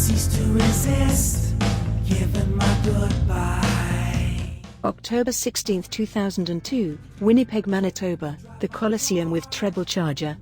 cease to resist, giving my goodbye. October 16, 2002, Winnipeg, Manitoba, the Colosseum with Treble charger.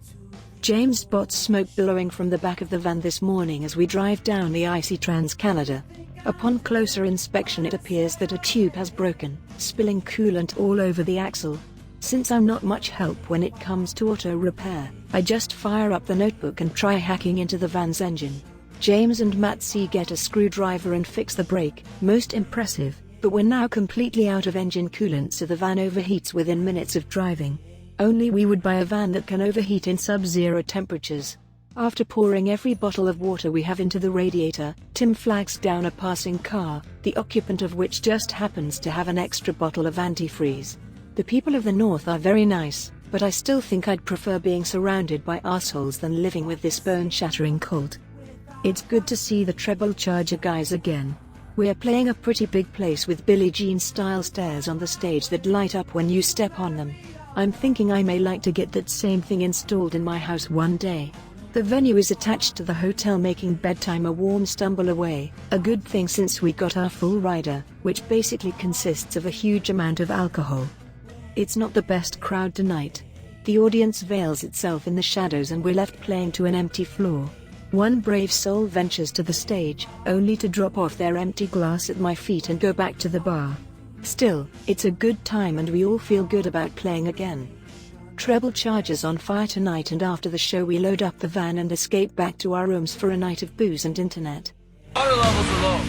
James spots smoke billowing from the back of the van this morning as we drive down the icy Trans-Canada. Upon closer inspection it appears that a tube has broken, spilling coolant all over the axle. Since I'm not much help when it comes to auto repair, I just fire up the notebook and try hacking into the van's engine. James and Matt C get a screwdriver and fix the brake, most impressive, but we're now completely out of engine coolant, so the van overheats within minutes of driving. Only we would buy a van that can overheat in sub-zero temperatures. After pouring every bottle of water we have into the radiator, Tim flags down a passing car, the occupant of which just happens to have an extra bottle of antifreeze. The people of the north are very nice, but I still think I'd prefer being surrounded by assholes than living with this bone-shattering cult. It's good to see the Treble charger guys again. We're playing a pretty big place with Billie Jean-style stairs on the stage that light up when you step on them. I'm thinking I may like to get that same thing installed in my house one day. The venue is attached to the hotel, making bedtime a warm stumble away, a good thing since we got our full rider, which basically consists of a huge amount of alcohol. It's not the best crowd tonight. The audience veils itself in the shadows and we're left playing to an empty floor. One brave soul ventures to the stage, only to drop off their empty glass at my feet and go back to the bar. Still, it's a good time and we all feel good about playing again. Treble charger's on fire tonight, and after the show we load up the van and escape back to our rooms for a night of booze and internet. Water levels are low.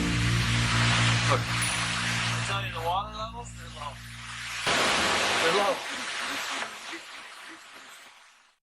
Look.